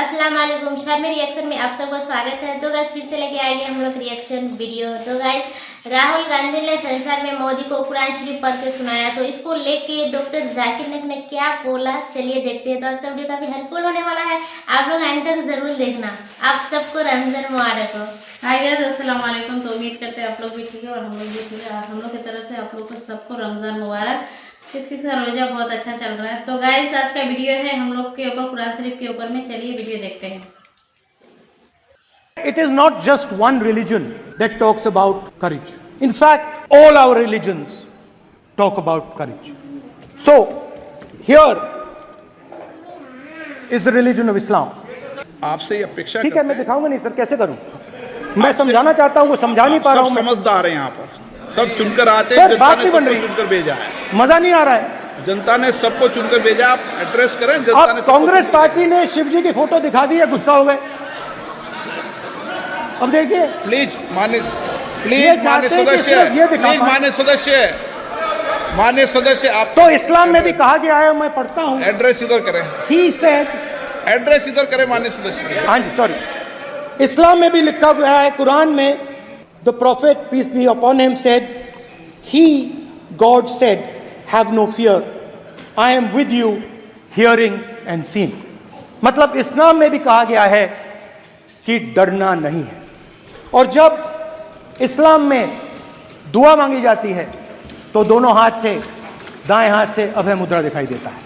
अस्सलाम वालेकुम। शर्मी रिएक्शन में आप सबका स्वागत है। तो गाइस फिर से लेके आए हैं हम लोग रिएक्शन वीडियो। तो गाइस राहुल गांधी ने संसद में मोदी को कुरान शरीफ पढ़ के सुनाया, तो इसको लेके डॉक्टर जाकिर नाइक ने क्या बोला, चलिए देखते हैं। तो आज का वीडियो काफी हेल्पफुल होने वाला है, आप लोग एंड तक जरूर देखना। आप सबको रमजान मुबारक हो। हाय गाइस, अस्सलाम वालेकुम। तो उम्मीद करते हैं आप लोग भी ठीक है और हम लोग भी ठीक है। और हम लोग की तरफ से आप लोग को सबको रमजान मुबारक। इसकी रोजा बहुत अच्छा चल रहा है। तो गाइस आज का वीडियो है हम लोग के ऊपर कुरान शरीफ के ऊपर में, चलिए वीडियो देखते हैं। It is not just one religion that talks about courage. In fact, all our religions talk about courage. So, here is the religion of Islam. आपसे ये अपेक्षा ठीक है, मैं दिखाऊंगा नहीं सर, कैसे करूं? मैं समझाना चाहता हूँ, वो समझा नहीं पा रहा हूँ। सब समझदार हैं यहाँ पर, सब चुनकर आते हैं। सर, जनता बात ने नहीं बन सबको रही, चुनकर भेजा है। मजा नहीं आ रहा है। जनता ने सबको चुनकर भेजा, आप एड्रेस करें। जनता अब ने सबको कांग्रेस चुनकर पार्टी ने शिव जी की फोटो दिखा दी है, गुस्सा हो गए। अब देखिए, भेजा। प्लीज मान्य चाहते हैं कि सदस्य, सिर्फ ये दिखा प्लीज पाएं। मान्य सदस्य आप तो इस्लाम में भी कहा गया है, मैं पढ़ता हूँ। एड्रेस इधर करें, He said, एड्रेस इधर करें मान्य सदस्य। हाँ जी, सॉरी, इस्लाम में भी लिखा गया है, कुरान में, the prophet peace be upon him said, he god said, have no fear, I am with you hearing and seeing. मतलब इस्लाम में भी कहा गया है कि डरना नहीं है। और जब इस्लाम में दुआ मांगी जाती है तो दोनों हाथ से, दाएं हाथ से अभय मुद्रा दिखाई देता है।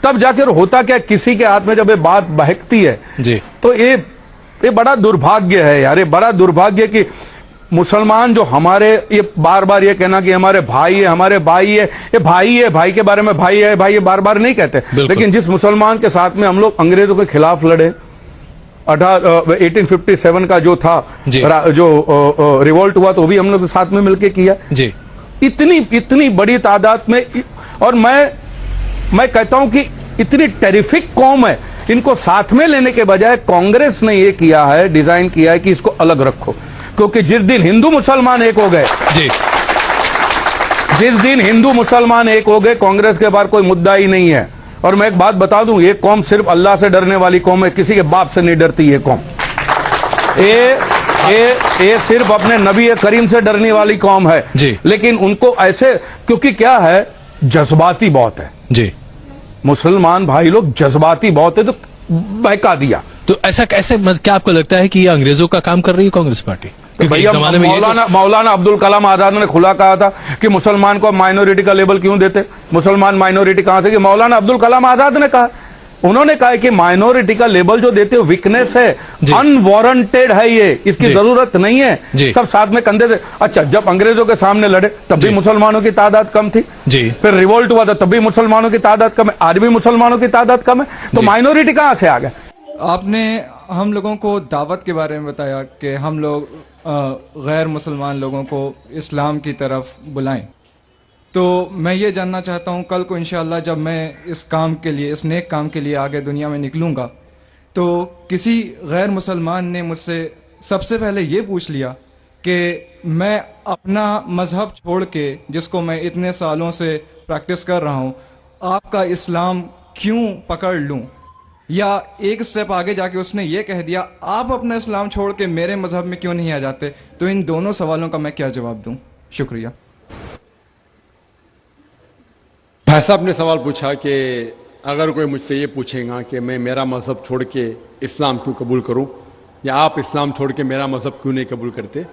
तब जाकर होता क्या, किसी के हाथ में जब ये बात बहकती है जी, तो ये बड़ा दुर्भाग्य है यार। ये बड़ा दुर्भाग्य कि मुसलमान जो हमारे, ये बार बार ये कहना कि हमारे भाई है, हमारे भाई है, ये भाई है, भाई के बारे में भाई है, भाई, ये बार बार नहीं कहते। लेकिन जिस मुसलमान के साथ में हम लोग अंग्रेजों के खिलाफ लड़े, 1857 का जो था जो रिवोल्ट हुआ, तो भी हम लोग साथ में मिलकर किया जी। इतनी बड़ी तादाद में, और मैं कहता हूं कि इतनी टेरिफिक कौम है, इनको साथ में लेने के बजाय कांग्रेस ने ये किया है, डिजाइन किया है कि इसको अलग रखो। क्योंकि जिस दिन हिंदू मुसलमान एक हो गए जी, जिस दिन हिंदू मुसलमान एक हो गए, कांग्रेस के बाहर कोई मुद्दा ही नहीं है। और मैं एक बात बता दूं, ये कौम सिर्फ अल्लाह से डरने वाली कौम है, किसी के बाप से नहीं डरती ये कौम। ये सिर्फ अपने नबी करीम से डरने वाली कौम है जी। लेकिन उनको ऐसे, क्योंकि क्या है, जज्बाती बहुत है जी। मुसलमान भाई लोग जज्बाती बहुत है, तो बहका दिया। तो ऐसा कैसे, क्या आपको लगता है कि ये अंग्रेजों का काम कर रही है कांग्रेस पार्टी? भैया मौलाना अब्दुल कलाम आजाद ने खुला कहा था कि मुसलमान को माइनॉरिटी का लेबल क्यों देते, मुसलमान माइनॉरिटी कहां से, कि मौलाना अब्दुल कलाम आजाद ने कहा। उन्होंने कहा कि माइनॉरिटी का लेबल जो देते हो वीकनेस है, अनवारंटेड है, ये इसकी जरूरत नहीं है। सब साथ में कंधे से। अच्छा, जब अंग्रेजों के सामने लड़े तब भी मुसलमानों की तादाद कम थी जी। फिर रिवोल्ट हुआ था तब भी मुसलमानों की तादाद कम है, आज भी मुसलमानों की तादाद कम है। तो माइनॉरिटी कहां से आ गए? आपने हम लोगों को दावत के बारे में बताया कि हम लोग गैर मुसलमान लोगों को इस्लाम की तरफ बुलाएं। तो मैं ये जानना चाहता हूँ, कल को इंशाअल्लाह जब मैं इस काम के लिए, इस नेक काम के लिए आगे दुनिया में निकलूँगा, तो किसी गैर मुसलमान ने मुझसे सबसे पहले ये पूछ लिया कि मैं अपना मज़हब छोड़ के, जिसको मैं इतने सालों से प्रैक्टिस कर रहा हूँ, आपका इस्लाम क्यों पकड़ लूँ? या एक स्टेप आगे जाके उसने ये कह दिया, आप अपना इस्लाम छोड़ के मेरे मज़हब में क्यों नहीं आ जाते? तो इन दोनों सवालों का मैं क्या जवाब दूँ? शुक्रिया। भाई साहब ने सवाल पूछा कि अगर कोई मुझसे ये पूछेगा कि मैं मेरा मज़हब छोड़ के इस्लाम क्यों कबूल करूं, या आप इस्लाम छोड़ के मेरा मज़हब क्यों नहीं कबूल करते,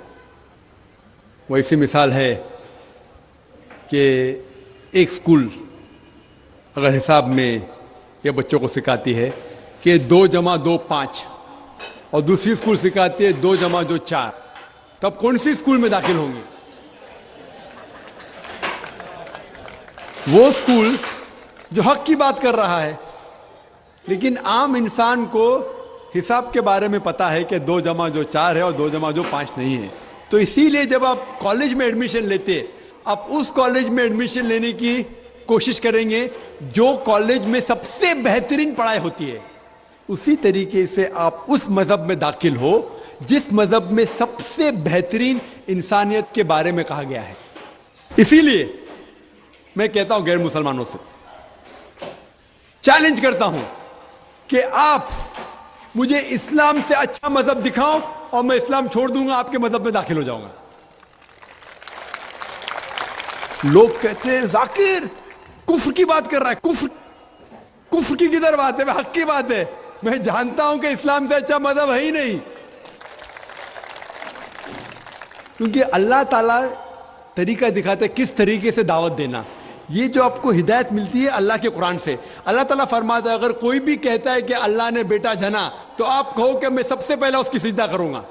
वैसी मिसाल है कि एक स्कूल अगर हिसाब में ये बच्चों को सिखाती है कि 2 जमा 2 5, और दूसरी स्कूल सिखाती है 2 जमा 2 4, तब कौन सी स्कूल में दाखिल होंगे? वो स्कूल जो हक की बात कर रहा है। लेकिन आम इंसान को हिसाब के बारे में पता है कि 2 जमा 2 4 है और 2 जमा 2 5 नहीं है। तो इसीलिए जब आप कॉलेज में एडमिशन लेते, आप उस कॉलेज में एडमिशन लेने की कोशिश करेंगे जो कॉलेज में सबसे बेहतरीन पढ़ाई होती है। उसी तरीके से आप उस मजहब में दाखिल हो जिस मजहब में सबसे बेहतरीन इंसानियत के बारे में कहा गया है। इसीलिए मैं कहता हूं गैर मुसलमानों से, चैलेंज करता हूं कि आप मुझे इस्लाम से अच्छा मजहब दिखाओ और मैं इस्लाम छोड़ दूंगा, आपके मजहब में दाखिल हो जाऊंगा। लोग कहते हैं जाकिर कुफ्र की बात कर रहा है, कुफ्र की किधर बात है, हक की बात है। मैं जानता हूं कि इस्लाम से अच्छा मजहब है ही नहीं, क्योंकि अल्लाह ताला तरीका दिखाते हैं किस तरीके से दावत देना। ये जो आपको हिदायत मिलती है अल्लाह के कुरान से। अल्लाह ताला फरमाता है अगर कोई भी कहता है कि अल्लाह ने बेटा जना, तो आप कहो कि मैं सबसे पहले उसकी सिजदा करूंगा।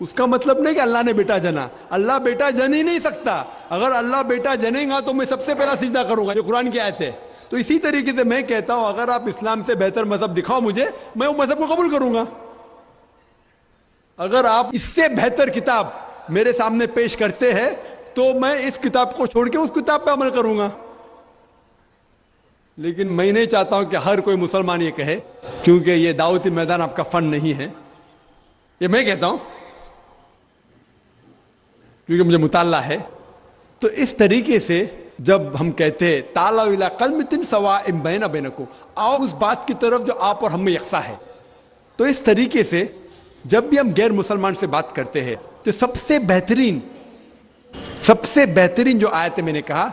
उसका मतलब नहीं कि अल्लाह ने बेटा जना, अल्लाह बेटा जन ही नहीं सकता। अगर अल्लाह बेटा जनेगा तो मैं सबसे पहला सिजदा करूंगा, ये कुरान की आयत है। तो इसी तरीके से मैं कहता हूं अगर आप इस्लाम से बेहतर मजहब दिखाओ मुझे, मैं वो मजहब को कबूल करूंगा। अगर आप इससे बेहतर किताब मेरे सामने पेश करते हैं तो मैं इस किताब को छोड़ के उस किताब पे अमल करूंगा। लेकिन मैं नहीं चाहता हूं कि हर कोई मुसलमान ये कहे, क्योंकि ये दावती मैदान आपका फन नहीं है। ये मैं कहता हूं क्योंकि मुझे मुताल्ला है। तो इस तरीके से जब हम कहते हैं ताला इला कलमतिन सवाइम बैना बैनकुम, आओ उस बात की तरफ जो आप और हम में यकसा है। तो इस तरीके से जब भी हम गैर मुसलमान से बात करते हैं तो सबसे बेहतरीन जो आयत है, मैंने कहा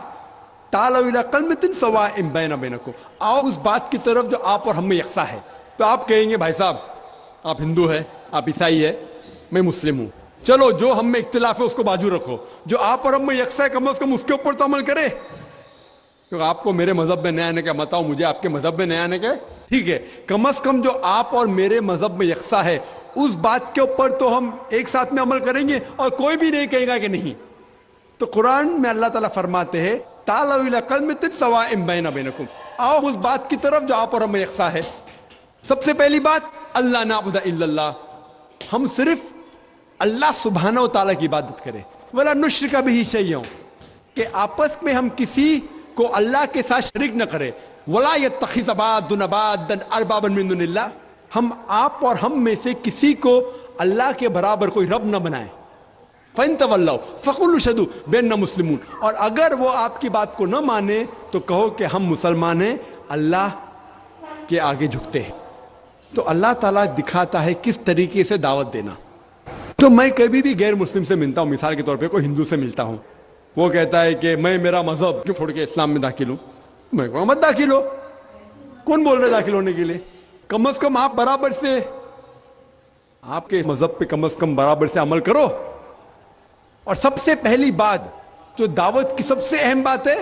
ताला इला कलमतिन सवाइम बैना बैनकुम, आओ उस बात की तरफ जो आप और हम में यकसा है। तो आप कहेंगे भाई साहब आप हिंदू है, आप ईसाई है, मैं मुस्लिम हूं, चलो जो हम में इख्तिलाफ है उसको बाजू रखो, जो आप और हम में यकसा है कम से कम उसके ऊपर तो अमल करे। क्योंकि आपको मेरे मजहब में नया आने का मत आओ, मुझे आपके मजहब में नया आने का, ठीक है, कम से कम जो आप और मेरे मजहब में यकसा है उस बात के ऊपर तो हम एक साथ में अमल करेंगे और कोई भी नहीं कहेगा कि नहीं। तो कुरान में अल्लाह ताला फरमाते हैं ताला इला कलमतिन सवाइम बैना बैनकुम, आओ उस बात की तरफ जो आप और हम में यकसा है। सबसे पहली बात अल्लाह नाबुदा इल्लल्लाह, हम सिर्फ अल्लाह सुब्हाना व तआला की इबादत करें। वला नुश्रिका बिही शैय्अन, कि आपस में हम किसी को अल्लाह के साथ शरीक न करें। वला यत्तखिज़ बादुन बादन अरबाबन मिन दुनिल्लाह, हम आप और हम में से किसी को अल्लाह के बराबर कोई रब न बनाए। फ़इन तवल्लौ फ़क़ुलू शहदू बिन्ना मुस्लिमून, और अगर वो आपकी बात को न माने तो कहो कि हम मुसलमान हैं, अल्लाह के आगे झुकते हैं। तो अल्लाह ताला दिखाता है किस तरीके से दावत देना। तो मैं कभी भी गैर मुस्लिम से मिलता हूं, मिसाल के तौर पे कोई हिंदू से मिलता हूं, वो कहता है कि मैं मेरा मजहब क्यों छोड़ के इस्लाम में दाखिल हूं, मैं कहूँगा मत दाखिल हो। कौन बोल रहे दाखिल होने के लिए? कम से कम आप बराबर से आपके मजहब पे कम से कम बराबर से अमल करो। और सबसे पहली बात जो दावत की सबसे अहम बात है,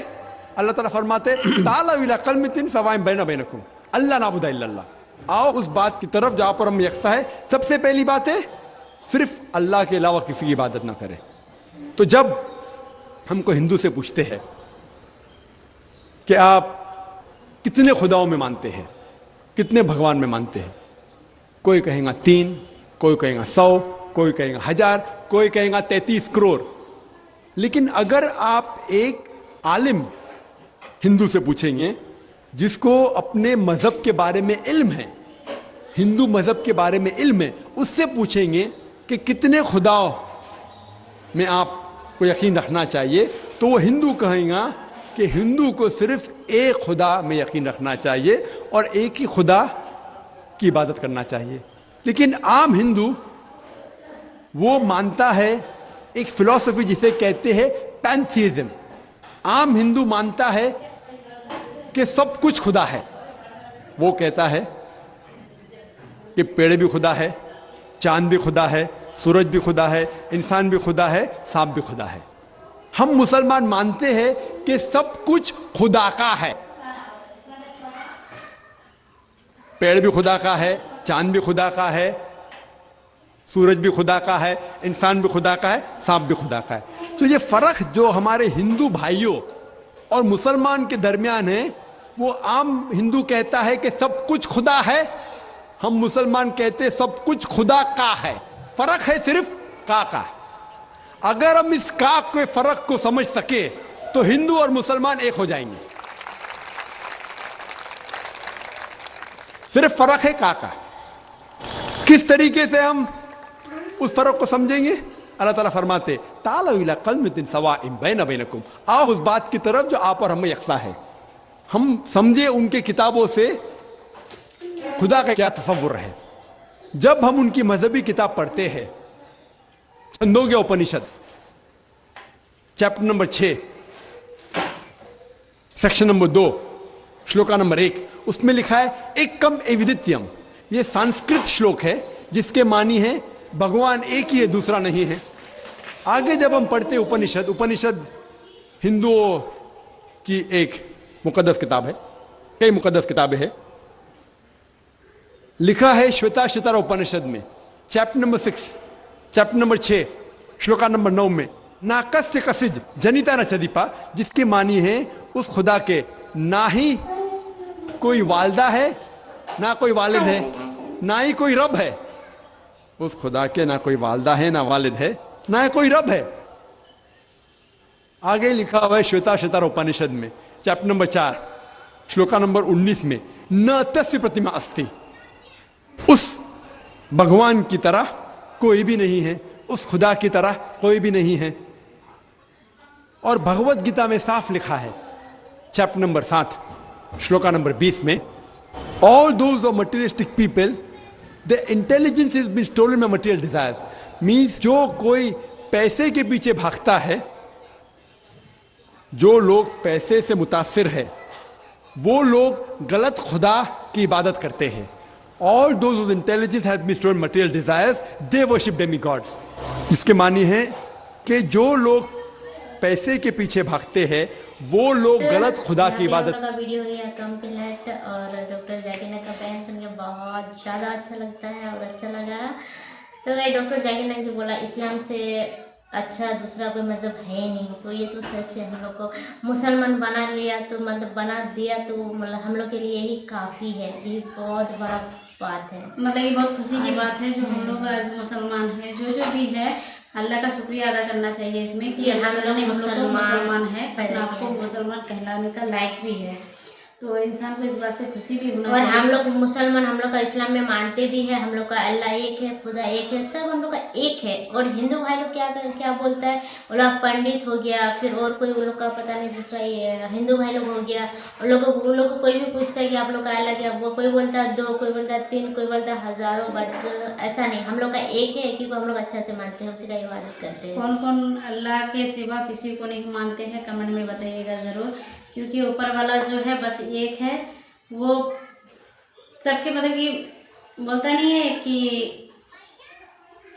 अल्लाह ताला फरमाते ताला इला कलमतिन सवाइम बैना बैनकुम अल्लाह नाबुदा इल्लल्लाह, आओ उस बात की तरफ जहां पर हम यकसा है। सबसे पहली बात है सिर्फ अल्लाह के अलावा किसी की इबादत ना करें। तो जब हमको हिंदू से पूछते हैं कि आप कितने खुदाओं में मानते हैं, कितने भगवान में मानते हैं, कोई कहेगा 3, कोई कहेगा 100, कोई कहेगा 1000, कोई कहेगा 33 करोड़। लेकिन अगर आप एक आलिम हिंदू से पूछेंगे जिसको अपने मजहब के बारे में इल्म है, हिंदू मजहब के बारे में इल्म है, उससे पूछेंगे कि कितने खुदाओं में आपको यकीन रखना चाहिए, तो वो हिंदू कहेगा कि हिंदू को सिर्फ एक खुदा में यकीन रखना चाहिए और एक ही खुदा की इबादत करना चाहिए। लेकिन आम हिंदू वो मानता है एक फिलॉसफी जिसे कहते हैं पैंथीइज्म। आम हिंदू मानता है कि सब कुछ खुदा है। वो कहता है कि पेड़ भी खुदा है, चांद भी खुदा है, सूरज भी खुदा है, इंसान भी खुदा है, सांप भी खुदा है। हम मुसलमान मानते हैं कि सब कुछ खुदा का है। पेड़ भी खुदा का है, चांद भी खुदा का है, सूरज भी खुदा का है, इंसान भी खुदा का है, सांप भी खुदा का है। तो ये फर्क जो हमारे हिंदू भाइयों और मुसलमान के दरमियान है, वो आम हिंदू कहता है कि सब कुछ खुदा है, हम मुसलमान कहते सब कुछ खुदा का है। फर्क है सिर्फ का। अगर हम इस का के फर्क को समझ सके तो हिंदू और मुसलमान एक हो जाएंगे। सिर्फ फर्क है का। किस तरीके से हम उस फर्क को समझेंगे? अल्लाह ताला फरमाते ताला इला कलमतिन सवाइम बैना बैनकुम, आओ उस बात की तरफ जो आप और हम में यकसा है। हम समझे उनके किताबों से खुदा का क्या तसव्वुर है। जब हम उनकी मजहबी किताब पढ़ते हैं, Chandogya Upanishad chapter number 6 section number 2 shloka number 1, उसमें लिखा है एकम एविदित्यम। यह संस्कृत श्लोक है जिसके मानी है भगवान एक ही है, दूसरा नहीं है। आगे जब हम पढ़ते उपनिषद, उपनिषद हिंदुओं की एक मुकद्दस किताब है, कई मुकद्दस किताबें हैं। लिखा है श्वेताश्वतर उपनिषद में chapter number 6 chapter number 6 shloka number 9 में नाकस्य कसिज जनिता न चदीपा, जिसकी मानी है उस खुदा के ना ही कोई वालदा है, ना कोई वालिद है, ना ही कोई रब है। उस खुदा के ना कोई वालदा है, ना वालिद है, ना ही कोई रब है। आगे लिखा हुआ है श्वेताश्वतर उपनिषद में चैप्टर नंबर 4 श्लोका नंबर 19 में न तस्य प्रतिमा अस्ति, उस भगवान की तरह कोई भी नहीं है, उस खुदा की तरह कोई भी नहीं है। और भगवत गीता में साफ लिखा है चैप्टर नंबर 7 श्लोका नंबर 20 में all those of materialistic people the intelligence is been stolen by material desires, means जो कोई पैसे के पीछे भागता है, जो लोग पैसे से मुतासिर है, वो लोग गलत खुदा की इबादत करते हैं। All those of intelligence has been stolen material desires they worship demigods, जिसके मानी है कि जो लोग पैसे के पीछे भागते हैं वो लोग गलत खुदा की इबादत। का वीडियो हो गया कंप्लीट और डॉक्टर जाकिर नाइक का बयान सुन के बहुत ज़्यादा अच्छा लगता है और अच्छा लगा। तो भाई डॉक्टर जाकिर नाइक जो बोला इस्लाम से अच्छा दूसरा कोई मज़हब है ही नहीं, तो ये तो सच है। हम लोग को मुसलमान बना लिया तो मतलब बना दिया तो मतलब हम लोग के लिए यही काफ़ी है, यही बहुत बड़ा बात है। मतलब ये बहुत खुशी की बात है जो हम लोग आज मुसलमान हैं, जो भी है अल्लाह का शुक्रिया अदा करना चाहिए इसमें कि हम लोग मुसलमान है, आपको मुसलमान कहलाने का लायक भी है। तो इंसान को इस बात से खुशी भी होना चाहिए। और हम लोग मुसलमान, हम लोग का इस्लाम में मानते भी है, हम लोग का अल्लाह एक है, खुदा एक है, सब हम लोग का एक है। और हिंदू भाई लोग क्या बोलता है, वो लोग पंडित हो गया, फिर और कोई वो लोग का पता नहीं दूसरा ये हिंदू भाई लोग हो गया, वो लोग को कोई भी पूछता है कि आप लोग का अल्लाह क्या, वो कोई बोलता है 2, कोई बोलता है 3, कोई बोलता है हज़ारों, बट ऐसा नहीं, हम लोग का एक है क्योंकि हम लोग अच्छा से मानते हैं, उसी का इबादत करते हैं। कौन कौन अल्लाह के सिवा किसी को नहीं मानते हैं कमेंट में बताइएगा ज़रूर, क्योंकि ऊपर वाला जो है बस एक है, वो सबके मतलब कि बोलता नहीं है कि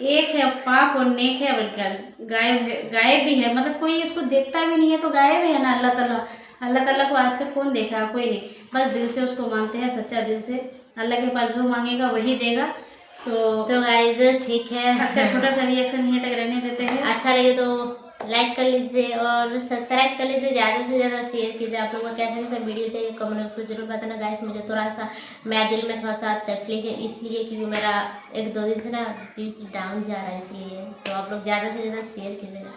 एक है, पाक और नेक है, और गायब भी है, मतलब कोई इसको देखता भी नहीं है तो गायब है ना अल्लाह ताला को आज तक कौन देखा है, कोई नहीं, बस दिल से उसको मानते हैं, सच्चा दिल से। अल्लाह के पास जो मांगेगा वही देगा। तो गाइस ठीक है, इसका छोटा सा रिएक्शन यहीं तक रहने देते हैं। अच्छा लगे तो लाइक कर लीजिए और सब्सक्राइब कर लीजिए, ज़्यादा से ज़्यादा शेयर कीजिए। आप लोगों को कैसा वीडियो चाहिए कमेंट उसको जरूर बताना गाइस। मुझे थोड़ा सा मेरा दिल में थोड़ा सा तकलीफ है इसलिए, क्योंकि मेरा 1-2 दिन से ना व्यूज डाउन जा रहा है इसलिए। तो आप लोग ज़्यादा से ज़्यादा शेयर कीजिएगा।